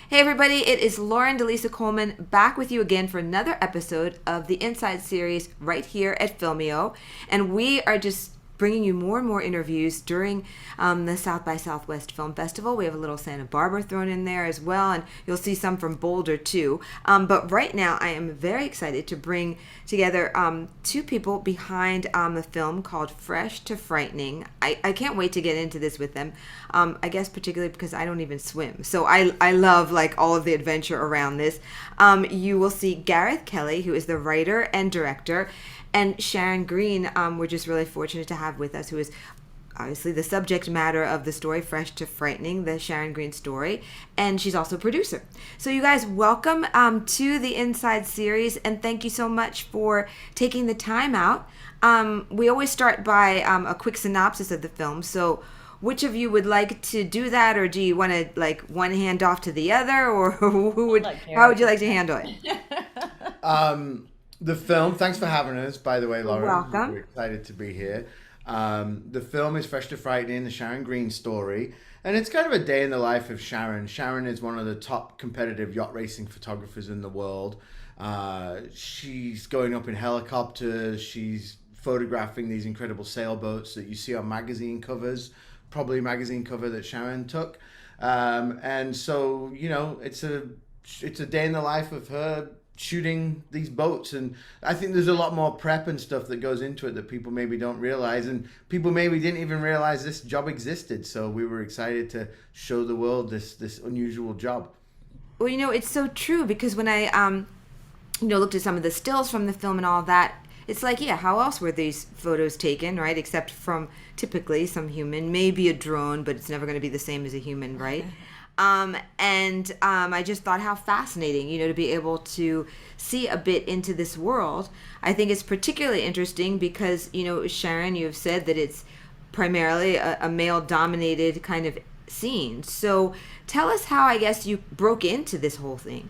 Hey everybody, it is Lauren deLisa Coleman back with you again for another episode of the Inside series right here at Filmio. And we are just bringing you more and more interviews during the South by Southwest Film Festival. We have a little Santa Barbara thrown in there as well, and you'll see some from Boulder too. But right now I am very excited to bring together two people behind a film called Fresh to Frightening. I can't wait to get into this with them. I guess particularly because I don't even swim. So I love like all of the adventure around this. You will see Gareth Kelly, who is the writer and director, and Sharon Green, we're just really fortunate to have with us, who is obviously the subject matter of the story, Fresh to Frightening, the Sharon Green story, and she's also a producer. So you guys, welcome to the Inside series, and thank you so much for taking the time out. We always start by a quick synopsis of the film, so which of you would like to do that, or do you want to like one hand off to the other, or how would you like to handle it? The film, thanks for having us, by the way, Lauren. Welcome. We're excited to be here. The film is Fresh to Frightening, the Sharon Green story. And it's kind of a day in the life of Sharon. Sharon is one of the top competitive yacht racing photographers in the world. She's going up in helicopters. She's photographing these incredible sailboats that you see on magazine covers, probably a magazine cover that Sharon took. And so, you know, it's a day in the life of her shooting these boats, and I think there's a lot more prep and stuff that goes into it that people maybe don't realize, and people maybe didn't even realize this job existed. So we were excited to show the world this unusual job. Well, you know, it's so true, because when I looked at some of the stills from the film and all that, it's like, yeah, how else were these photos taken, right? Except from typically some human, maybe a drone, but it's never going to be the same as a human, right? I just thought how fascinating, to be able to see a bit into this world. I think it's particularly interesting because, Sharon, you have said that it's primarily a male-dominated kind of scene. So tell us how, I guess, you broke into this whole thing.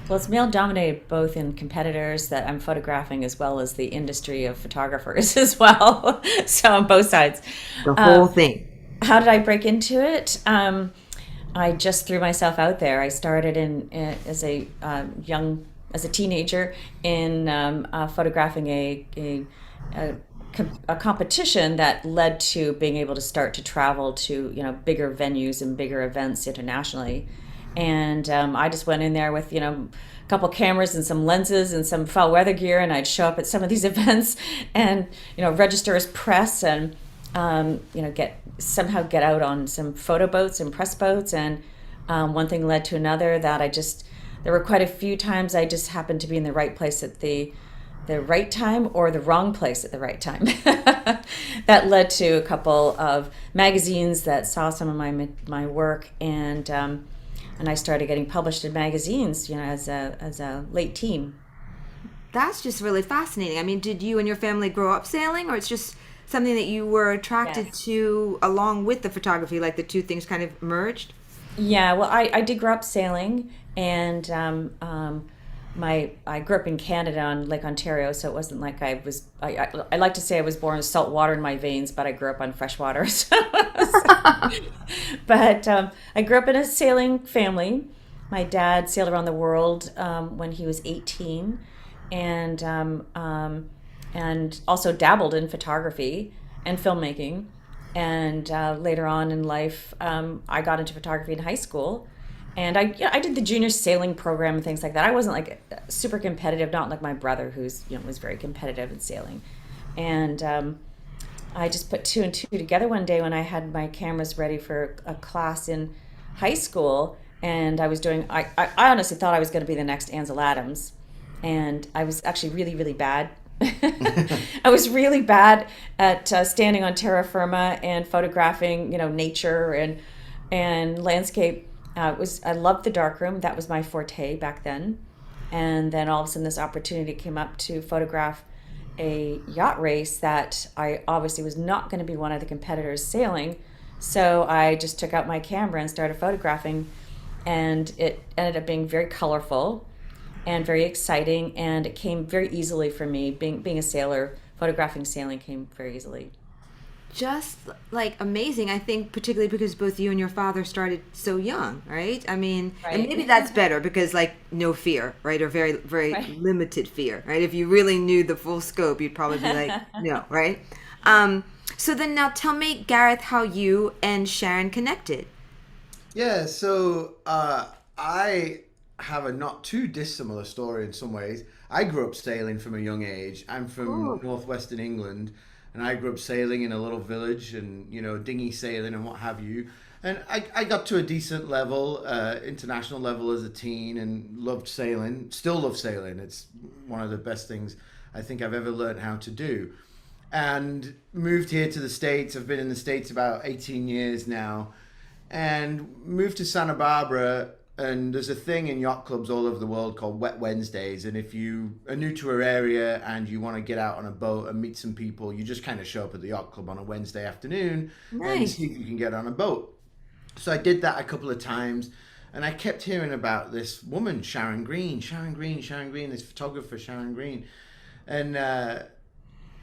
Well, it's male-dominated both in competitors that I'm photographing as well as the industry of photographers as well. So on both sides. The whole thing. How did I break into it? I just threw myself out there. I started as a teenager in photographing a competition that led to being able to start to travel to bigger venues and bigger events internationally. And I just went in there with a couple cameras and some lenses and some foul weather gear, and I'd show up at some of these events and register as press and get out on some photo boats and press boats, and one thing led to another. There were quite a few times I just happened to be in the right place at the right time or the wrong place at the right time. That led to a couple of magazines that saw some of my work, and I started getting published in magazines, as a late teen. That's just really fascinating. I mean, did you and your family grow up sailing, or it's just something that you were attracted to along with the photography, like the two things kind of merged? Yeah, well, I did grow up sailing, and I grew up in Canada on Lake Ontario, so it wasn't like I like to say I was born with salt water in my veins, but I grew up on fresh water. But I grew up in a sailing family. My dad sailed around the world when he was 18, and also dabbled in photography and filmmaking. And later on in life, I got into photography in high school, and I did the junior sailing program and things like that. I wasn't like super competitive, not like my brother, who's was very competitive in sailing. And I just put two and two together one day when I had my cameras ready for a class in high school, and I was doing. I honestly thought I was going to be the next Ansel Adams, and I was actually really, really bad. I was really bad at standing on terra firma and photographing, nature and landscape. I loved the darkroom. That was my forte back then. And then all of a sudden, this opportunity came up to photograph a yacht race that I obviously was not going to be one of the competitors sailing. So I just took out my camera and started photographing, and it ended up being very colorful and very exciting, and it came very easily for me. Being a sailor, photographing sailing came very easily. just like amazing. I think particularly because both you and your father started so young, right? I mean, and Right. maybe that's better because like no fear, right? Or very, very Right. limited fear, right? If you really knew the full scope, you'd probably be like, no, right? So then now tell me, Gareth, how you and Sharon connected. Yeah, so I have a not too dissimilar story in some ways. I grew up sailing from a young age. I'm from Cool. northwestern England, and I grew up sailing in a little village and, dinghy sailing and what have you. And I got to a decent level, international level as a teen, and loved sailing. Still love sailing. It's one of the best things I think I've ever learned how to do. And moved here to the States. I've been in the States about 18 years now, and moved to Santa Barbara. And there's a thing in yacht clubs all over the world called Wet Wednesdays. And if you are new to our area and you want to get out on a boat and meet some people, you just kind of show up at the yacht club on a Wednesday afternoon and Nice. see if you can get on a boat. So I did that a couple of times, and I kept hearing about this woman, Sharon Green, Sharon Green, Sharon Green, this photographer, Sharon Green. And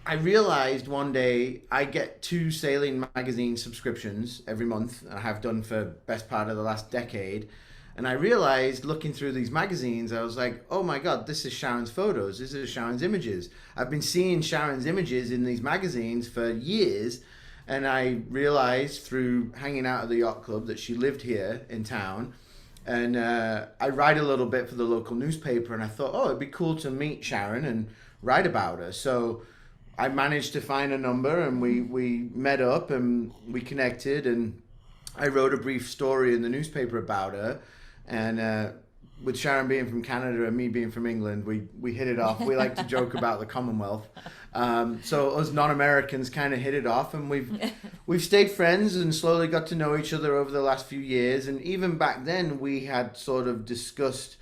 I realized one day I get 2 sailing magazine subscriptions every month. I have done for best part of the last decade. And I realized looking through these magazines, I was like, oh my God, this is Sharon's photos. This is Sharon's images. I've been seeing Sharon's images in these magazines for years. And I realized through hanging out at the yacht club that she lived here in town. And I write a little bit for the local newspaper. And I thought, oh, it'd be cool to meet Sharon and write about her. So I managed to find a number, and we met up and we connected, and I wrote a brief story in the newspaper about her. And with Sharon being from Canada and me being from England, we hit it off. We like to joke about the Commonwealth. So us non-Americans kind of hit it off, and we've stayed friends and slowly got to know each other over the last few years. And even back then, we had sort of discussed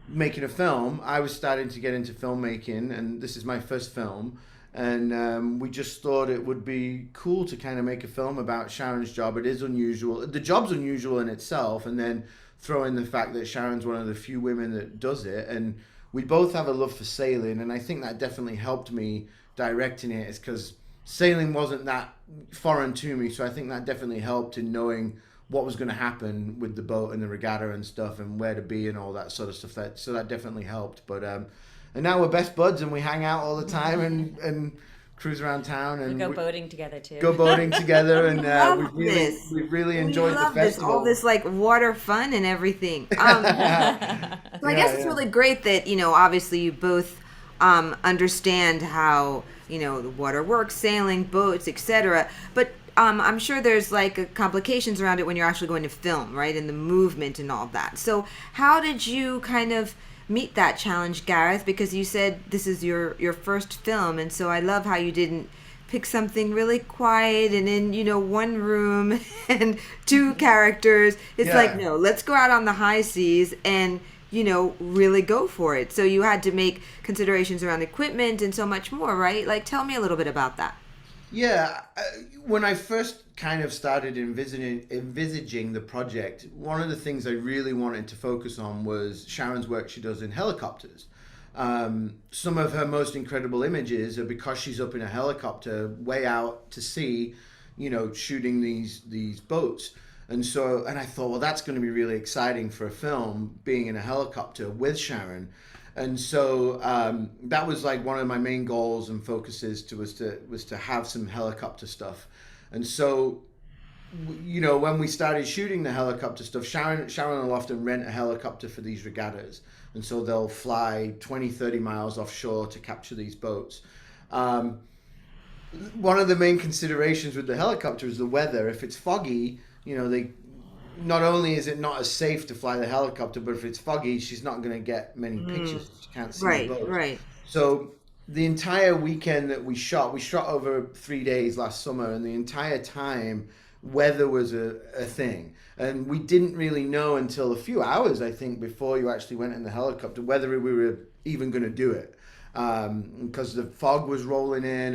making a film. I was starting to get into filmmaking, and this is my first film. And we just thought it would be cool to kind of make a film about Sharon's job. It is unusual. The job's unusual in itself, and then throw in the fact that Sharon's one of the few women that does it. And we both have a love for sailing, and I think that definitely helped me directing it, is because sailing wasn't that foreign to me. So I think that definitely helped in knowing what was going to happen with the boat and the regatta and stuff, and where to be and all that sort of stuff. So that definitely helped. But and now we're best buds, and we hang out all the time and cruise around town, and We go boating together too. go boating together, and Love this. we've really We enjoyed the love this, festival. all this like water fun and everything. So I guess it's yeah. really great that, obviously you both understand how, the water works, sailing, boats, etc. But I'm sure there's like complications around it when you're actually going to film, right? And the movement and all that. So how did you kind of meet that challenge, Gareth? Because you said this is your first film, and so I love how you didn't pick something really quiet and in one room and 2 characters. It's Yeah. like, no, let's go out on the high seas and really go for it. So you had to make considerations around equipment and so much more, right? Like, tell me a little bit about that. Yeah, when I first kind of started envisaging the project, one of the things I really wanted to focus on was Sharon's work she does in helicopters. Some of her most incredible images are because she's up in a helicopter way out to sea, shooting these boats. And I thought, well, that's going to be really exciting for a film, being in a helicopter with Sharon. And so that was like one of my main goals and focuses was to have some helicopter stuff. And so, when we started shooting the helicopter stuff, Sharon will often rent a helicopter for these regattas. And so they'll fly 20, 30 miles offshore to capture these boats. One of the main considerations with the helicopter is the weather. If it's foggy, they not only is it not as safe to fly the helicopter, but if it's foggy, she's not going to get many pictures. She can't see the boat. Right. So the entire weekend that we shot over 3 days last summer, and the entire time weather was a thing. And we didn't really know until a few hours, I think, before you actually went in the helicopter, whether we were even going to do it. Because the fog was rolling in,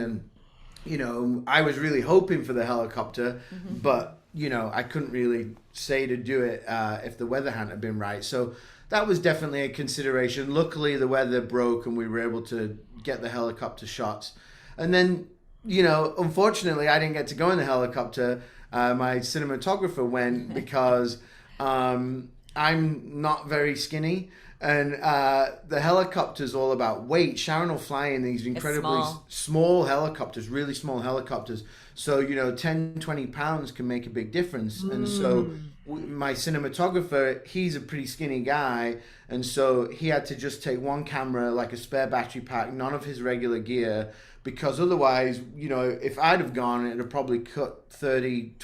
and I was really hoping for the helicopter, but I couldn't really say to do it if the weather hadn't been right. So that was definitely a consideration. Luckily, the weather broke and we were able to get the helicopter shots. And then, unfortunately, I didn't get to go in the helicopter. My cinematographer went because I'm not very skinny. And the helicopter's all about weight. Sharon will fly in these incredibly small helicopters, really small helicopters. So, 10, 20 pounds can make a big difference. And so my cinematographer, he's a pretty skinny guy. And so he had to just take one camera, like a spare battery pack, none of his regular gear. Because otherwise, if I'd have gone, it'd have probably cut 30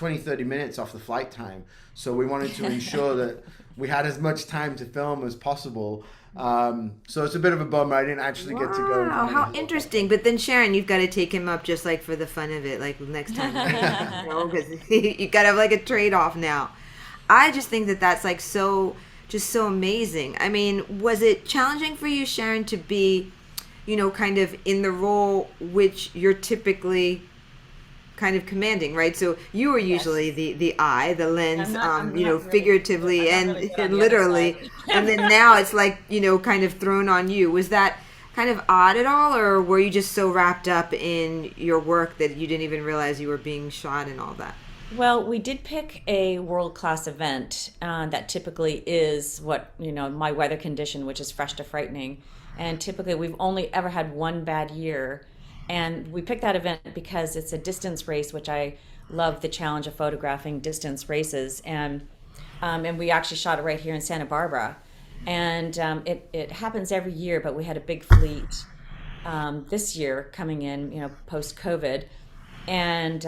minutes off the flight time. So we wanted to ensure that we had as much time to film as possible. So it's a bit of a bummer. I didn't actually get to go. Wow, how interesting. But then, Sharon, you've got to take him up just like for the fun of it, like next time. Because you got to have like a trade-off now. I just think that that's like so amazing. I mean, was it challenging for you, Sharon, to be, kind of in the role which you're typically kind of commanding, right? So you were usually the eye, the lens, I'm not figuratively really, and literally. And then now it's like, kind of thrown on you. Was that kind of odd at all, or were you just so wrapped up in your work that you didn't even realize you were being shot and all that? Well, we did pick a world-class event that typically is what, my weather condition, which is fresh to frightening. And typically we've only ever had one bad year. And we picked that event because it's a distance race, which I love the challenge of photographing distance races. And we actually shot it right here in Santa Barbara. And it happens every year, but we had a big fleet this year coming in, post-COVID. And,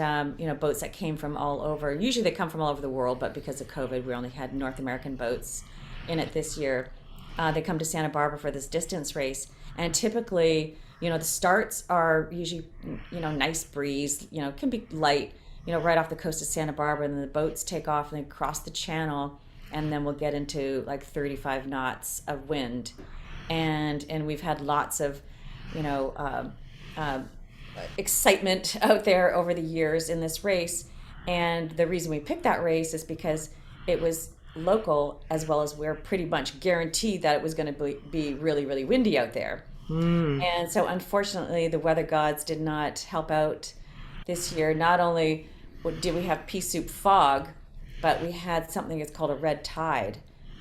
boats that came from all over. Usually they come from all over the world, but because of COVID, we only had North American boats in it this year. They come to Santa Barbara for this distance race. And typically, the starts are usually, nice breeze, can be light, right off the coast of Santa Barbara. And then the boats take off and they cross the channel. And then we'll get into like 35 knots of wind. And we've had lots of, excitement out there over the years in this race. And the reason we picked that race is because it was local, as well as we're pretty much guaranteed that it was going to be really, really windy out there. And so unfortunately the weather gods did not help out this year. Not only did we have pea soup fog, but we had something that's called a red tide.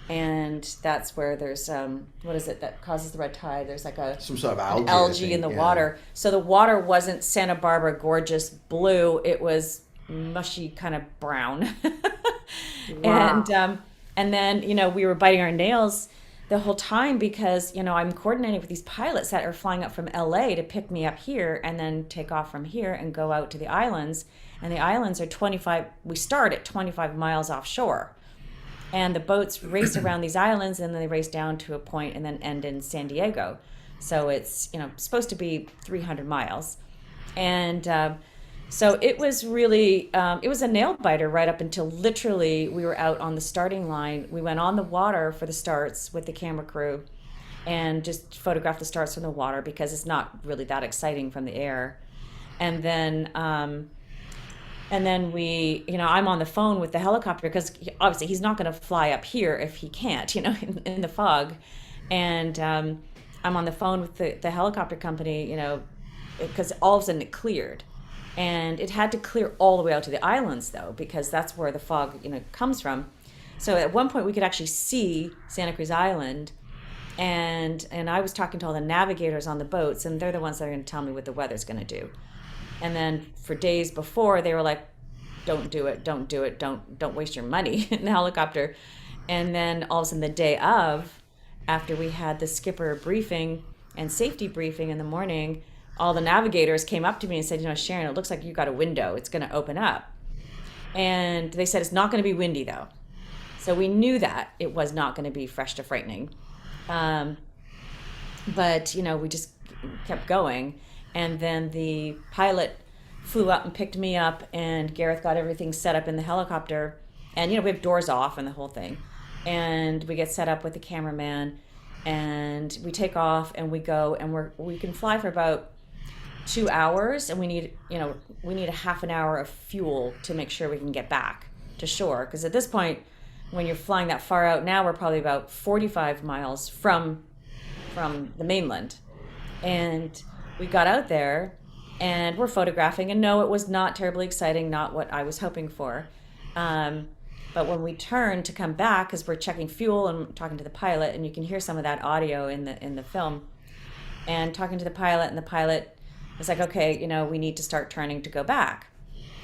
And that's where there's what is it that causes the red tide? There's like some sort of algae in the water. So the water wasn't Santa Barbara gorgeous blue. It was mushy kind of brown. Wow. And then we were biting our nails the whole time because I'm coordinating with these pilots that are flying up from LA to pick me up here and then take off from here and go out to the islands. And the islands are we start at 25 miles offshore. And the boats race around these islands and then they race down to a point and then end in San Diego. So it's, supposed to be 300 miles. And so it was really, it was a nail biter right up until literally we were out on the starting line. We went on the water for the starts with the camera crew and just photographed the starts from the water because it's not really that exciting from the air. And then we, I'm on the phone with the helicopter because obviously he's not going to fly up here if he can't, in the fog. And I'm on the phone with the helicopter company, because all of a sudden it cleared. And it had to clear all the way out to the islands, though, because that's where the fog, comes from. So at one point we could actually see Santa Cruz Island. And I was talking to all the navigators on the boats, and they're the ones that are going to tell me what the weather's going to do. And then for days before, they were like, don't do it, don't waste your money in the helicopter. And then all of a sudden the day of, after we had the skipper briefing and safety briefing in the morning, all the navigators came up to me and said, Sharon, it looks like you got a window. It's going to open up. And they said, it's not going to be windy, though. So we knew that it was not going to be fresh to frightening. But, we just kept going. And then the pilot flew up and picked me up, and Gareth got everything set up in the helicopter. And, we have doors off and the whole thing. And we get set up with the cameraman, and we take off and we go, and we can fly for about 2 hours, and we need a half an hour of fuel to make sure we can get back to shore. Because at this point, when you're flying that far out, now we're probably about 45 miles from the mainland. And we got out there, and we're photographing. And no, it was not terribly exciting, not what I was hoping for. But when we turned to come back, because we're checking fuel and talking to the pilot, and you can hear some of that audio in the film, and talking to the pilot, and the pilot was like, okay, we need to start turning to go back.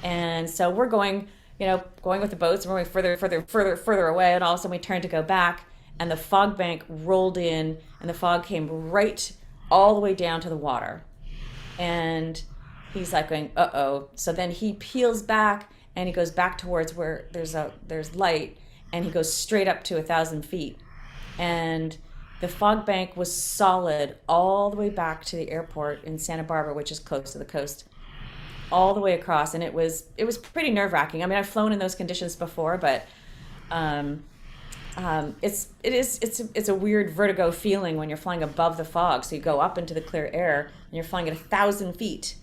And so we're going with the boats, and we're going further away, and all of a sudden we turned to go back, and the fog bank rolled in, and the fog came right all the way down to the water. And he's like going, uh-oh. So then he peels back, and he goes back towards where there's light, and he goes straight up to 1,000 feet. And the fog bank was solid all the way back to the airport in Santa Barbara, which is close to the coast, all the way across. And it was pretty nerve-wracking. I mean, I've flown in those conditions before, but it's a weird vertigo feeling when you're flying above the fog. So you go up into the clear air, and you're flying at 1,000 feet,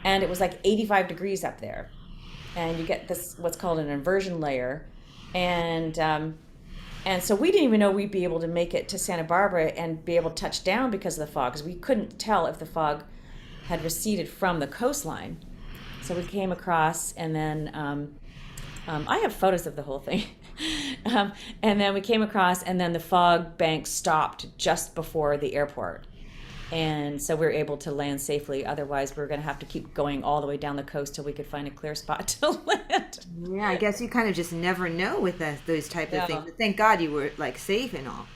and it was like 85 degrees up there. And you get this, what's called an inversion layer. And so we didn't even know we'd be able to make it to Santa Barbara and be able to touch down because of the fog, because we couldn't tell if the fog had receded from the coastline. So we came across, and then I have photos of the whole thing. And then we came across, and then the fog bank stopped just before the airport. And so we were able to land safely. Otherwise, we were going to have to keep going all the way down the coast till we could find a clear spot to land. Yeah, I guess you kind of just never know with those type of things. But thank God you were like safe and all.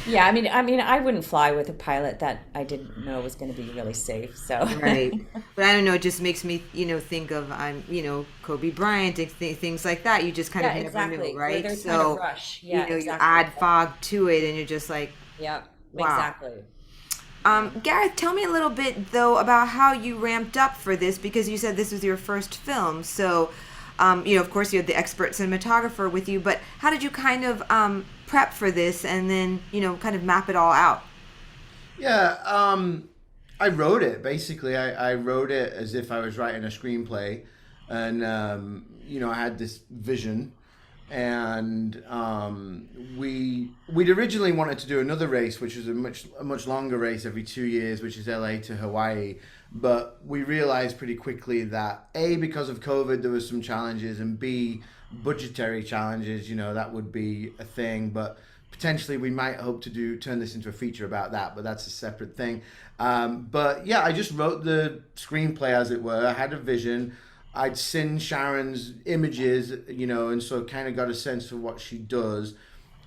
Yeah, I mean, I wouldn't fly with a pilot that I didn't know was going to be really safe. So right, but I don't know. It just makes me, think of Kobe Bryant and things like that. You just kind of never know, right? There's so kind of rush. Yeah, exactly. You add fog to it, and you're just like, yeah, wow. Exactly. Gareth, tell me a little bit though about how you ramped up for this, because you said this was your first film. So, of course, you had the expert cinematographer with you, but how did you kind of prep for this and then, kind of map it all out? Yeah, I wrote it, basically. I wrote it as if I was writing a screenplay, and, I had this vision, and we'd originally wanted to do another race, which was a much longer race every 2 years, which is LA to Hawaii. But we realized pretty quickly that A, because of COVID, there was some challenges, and B, budgetary challenges, that would be a thing. But potentially we might hope to turn this into a feature about that, but that's a separate thing. But yeah, I just wrote the screenplay, as it were. I had a vision. I'd seen Sharon's images, and so kind of got a sense of what she does.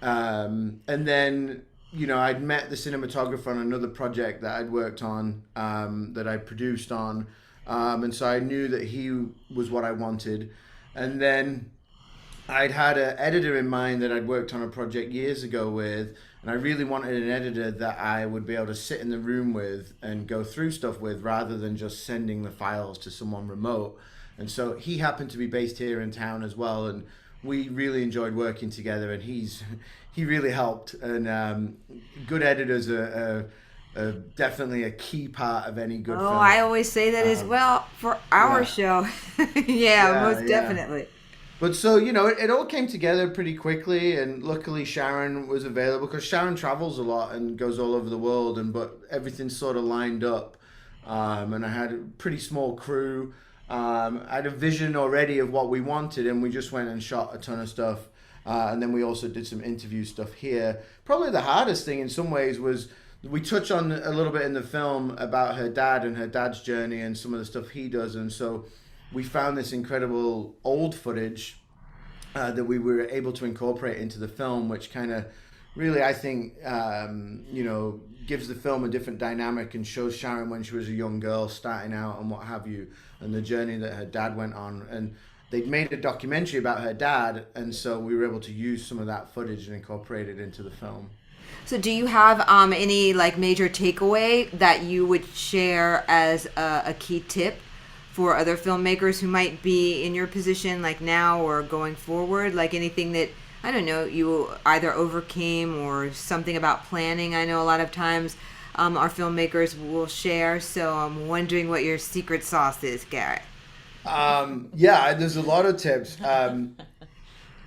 And then, I'd met the cinematographer on another project that I'd worked on, that I produced on. And so I knew that he was what I wanted. And then I'd had an editor in mind that I'd worked on a project years ago with, and I really wanted an editor that I would be able to sit in the room with and go through stuff with, rather than just sending the files to someone remote. And so he happened to be based here in town as well, and we really enjoyed working together, and he really helped. And good editors are definitely a key part of any good film. I always say that as well for our show. Most definitely. But so, it all came together pretty quickly, and luckily Sharon was available, because Sharon travels a lot and goes all over the world, but everything sort of lined up. And I had a pretty small crew. I had a vision already of what we wanted, and we just went and shot a ton of stuff. And then we also did some interview stuff here. Probably the hardest thing in some ways was we touch on a little bit in the film about her dad and her dad's journey and some of the stuff he does. And so we found this incredible old footage that we were able to incorporate into the film, which kind of really, I think, gives the film a different dynamic and shows Sharon when she was a young girl starting out and what have you, and the journey that her dad went on. And they'd made a documentary about her dad, and so we were able to use some of that footage and incorporate it into the film. So do you have any major takeaway that you would share as a key tip for other filmmakers who might be in your position now or going forward? Anything that, I don't know, you either overcame, or something about planning? I know a lot of times our filmmakers will share, so I'm wondering what your secret sauce is, Gareth. There's a lot of tips.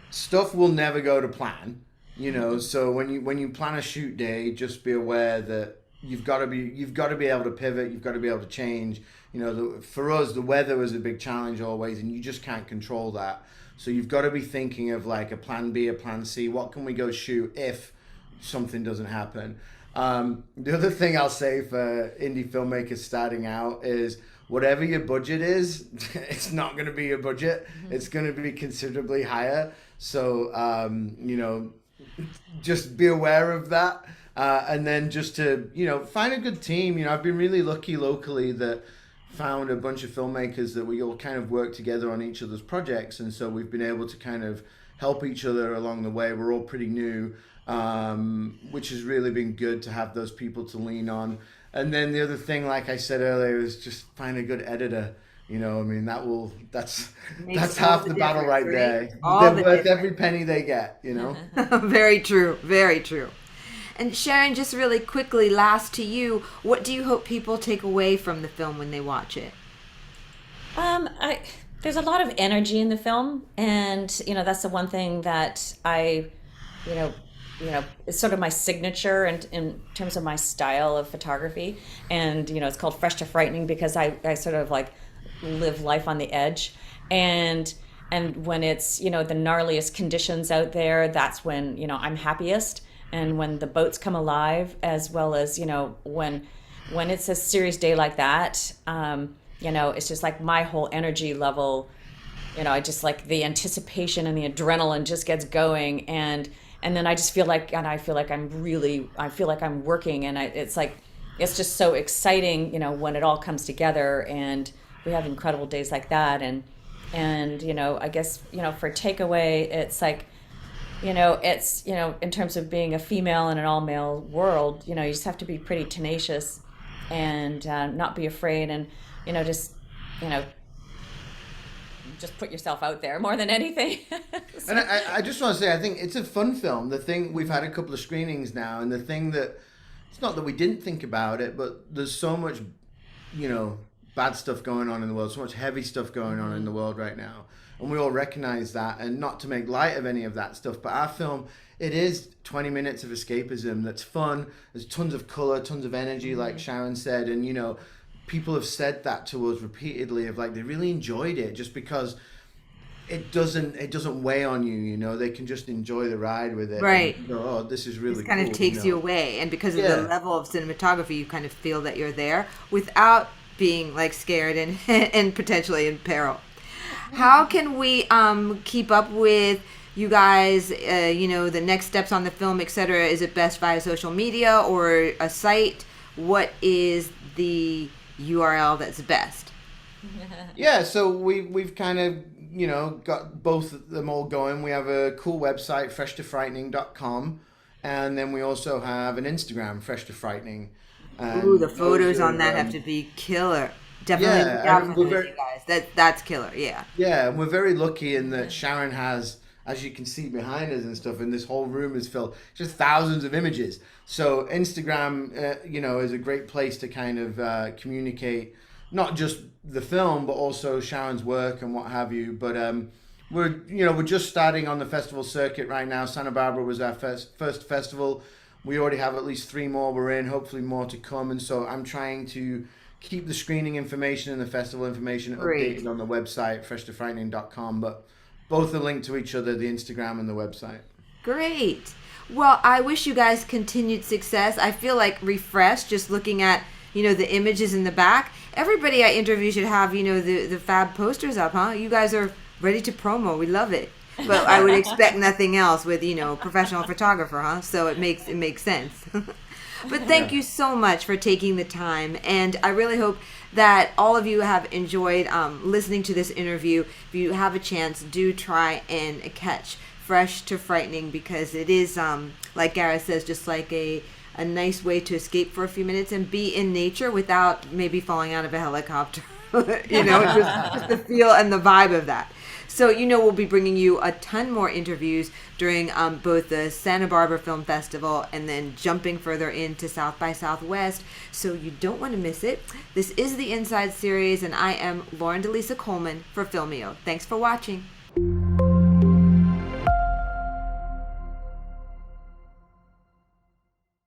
Stuff will never go to plan, so when you plan a shoot day, just be aware that you've got to be able to pivot, you've got to be able to change, for us, the weather was a big challenge always, and you just can't control that. So you've got to be thinking of like a plan B, a plan C. What can we go shoot if something doesn't happen? The other thing I'll say for indie filmmakers starting out is whatever your budget is, it's not going to be your budget. It's going to be considerably higher. So, just be aware of that. And then just to, find a good team. I've been really lucky locally that found a bunch of filmmakers that we all kind of work together on each other's projects. And so we've been able to kind of help each other along the way. We're all pretty new, which has really been good to have those people to lean on. And then the other thing, like I said earlier, is just find a good editor. That's half the battle right there. They're worth every penny they get, Very true. Very true. And Sharon, just really quickly, last to you, what do you hope people take away from the film when they watch it? There's a lot of energy in the film, and that's the one thing that I, it's sort of my signature in terms of my style of photography, and it's called Fresh to Frightening because I sort of like live life on the edge, and when it's the gnarliest conditions out there, that's when I'm happiest. And when the boats come alive, as well as, when it's a serious day like that, it's just like my whole energy level, I just like the anticipation and the adrenaline just gets going. And then I just feel like, I feel like I'm working, and it's just so exciting, when it all comes together and we have incredible days like that. And I guess, for takeaway, it's like, it's, in terms of being a female in an all-male world, you just have to be pretty tenacious and not be afraid, and, just put yourself out there more than anything. So. And I just want to say, I think it's a fun film. The thing, we've had a couple of screenings now, and the thing that, it's not that we didn't think about it, but there's so much, bad stuff going on in the world, so much heavy stuff going on in the world right now. And we all recognize that, and not to make light of any of that stuff, but our film, it is 20 minutes of escapism that's fun. There's tons of color, tons of energy, like Sharon said. And, people have said that to us repeatedly of like, they really enjoyed it just because it doesn't weigh on you, they can just enjoy the ride with it. Right. And go, this is really cool. It kind of takes you away. And because of the level of cinematography, you kind of feel that you're there without being like scared and potentially in peril. How can we keep up with you guys, the next steps on the film, etc.? Is it best via social media or a site? What is the URL that's best? Yeah, so we've kind of, got both of them all going. We have a cool website, freshtofrightening.com, and then we also have an Instagram, Fresh to Frightening. Ooh, the photos on that have to be killer. Definitely, you guys. That's killer. Yeah. Yeah, and we're very lucky in that Sharon has, as you can see behind us and stuff, and this whole room is filled just thousands of images. So Instagram, is a great place to kind of communicate not just the film, but also Sharon's work and what have you. But we're just starting on the festival circuit right now. Santa Barbara was our first festival. We already have at least 3 more we're in, hopefully more to come. And so I'm trying to keep the screening information and the festival information updated on the website, freshtofrightening.com, but both are linked to each other, the Instagram and the website. Great. Well, I wish you guys continued success. I feel like refreshed just looking at, the images in the back. Everybody I interview should have, the fab posters up, huh? You guys are ready to promo. We love it. But I would expect nothing else with, professional photographer, huh? So it makes sense. But thank you so much for taking the time, and I really hope that all of you have enjoyed listening to this interview. If you have a chance, do try and catch Fresh to Frightening, because it is, like Gareth says, just like a nice way to escape for a few minutes and be in nature without maybe falling out of a helicopter. Just the feel and the vibe of that. So, we'll be bringing you a ton more interviews during both the Santa Barbara Film Festival and then jumping further into South by Southwest. So you don't want to miss it. This is the Inside Series, and I am Lauren deLisa Coleman for Filmio. Thanks for watching.